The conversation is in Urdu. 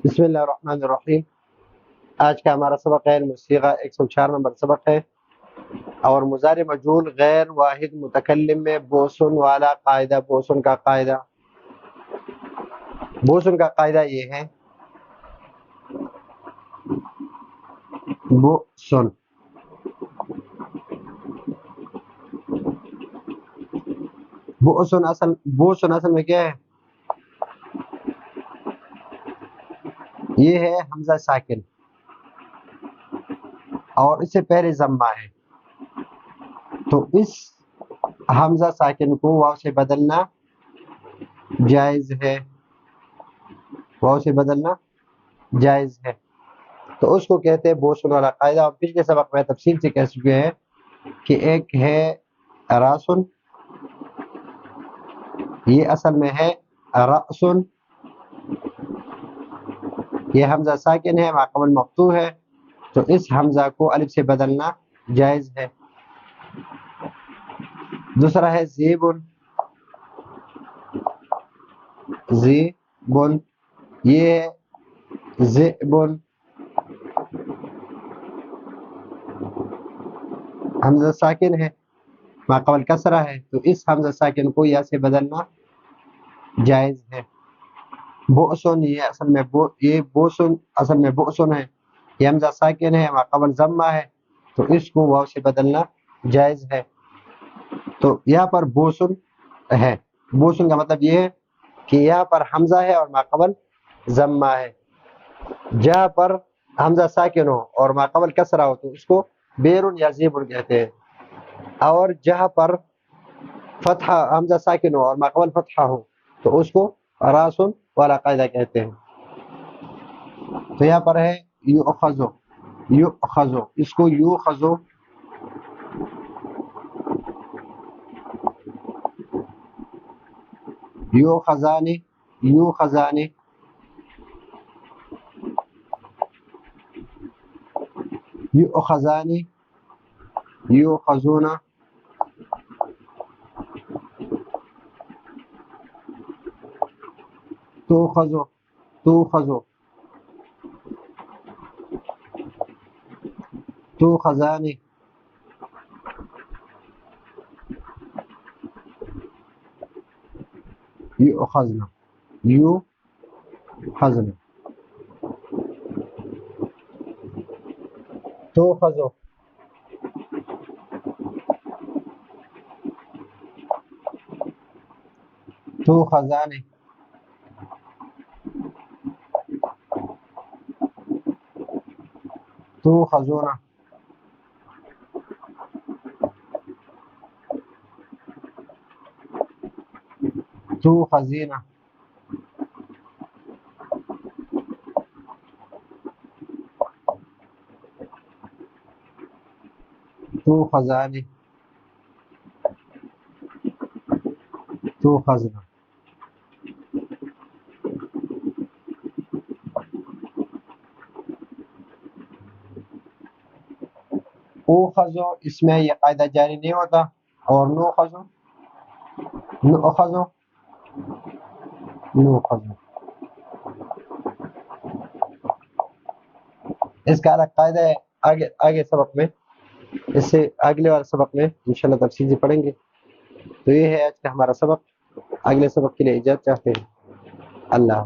بسم اللہ الرحمن الرحیم۔ آج کا ہمارا سبق ہے المصیغہ 104 نمبر سبق ہے، اور مضارع مجہول غیر واحد متکلم میں بوسن والا قاعدہ۔ بوسن کا قاعدہ یہ ہے، بوسن بوسن اصل میں کیا ہے؟ یہ ہے حمزہ ساکن، اور اس سے پہلے ضمہ ہے، تو اس حمزہ ساکن کو واو سے بدلنا جائز ہے، تو اس کو کہتے ہیں بوسن والا قاعدہ۔ اور پچھلے سبق میں تفصیل سے کہہ چکے ہیں کہ ایک ہے راسن، یہ اصل میں ہے رأسن، یہ حمزہ ساکن ہے، ما قبل مفتوح ہے، تو اس حمزہ کو الف سے بدلنا جائز ہے۔ دوسرا ہے زیبن، یہ ہے زئبن، حمزہ ساکن ہے، ما قبل کسرہ ہے، تو اس حمزہ ساکن کو یا سے بدلنا جائز ہے۔ بؤسن، یہ بوسن اصل میں بؤسن ہے، یہ حمزہ ساکن ہے، ما قبل ضمہ ہے، تو اس کو واو سے بدلنا جائز ہے۔ تو یہاں پر بوسن ہے، بوسن کا مطلب یہ ہے کہ یہاں پر حمزہ ہے اور ما قبل ضمہ ہے۔ جہاں پر حمزہ ساکن ہو اور ما قبل کسرہ ہو تو اس کو بیرن یا زیبن کہتے ہیں، اور جہاں پر فتحہ حمزہ ساکن ہو اور ما قبل فتحہ ہو تو اس کو راسن والا قاعدہ کہتے ہیں۔ تو یہاں پر ہے یؤخذ، اس کو یؤخذ، یؤخذان، یؤخذون، تؤخذان، یؤخذن، تؤخذ، تؤخذان، تؤخذون، تؤخذین، تؤخذان، تؤخذن۔ اوخذ، اس میں یہ قاعدہ جاری نہیں ہوتا، اور نؤخذ، اس کا الگ قاعدہ ہے، آگے سبق میں، اس سے اگلے والے سبق میں انشاءاللہ تفصیل سے پڑھیں گے۔ تو یہ ہے آج کا ہمارا سبق، اگلے سبق کے لیے اجازت چاہتے ہیں۔ اللہ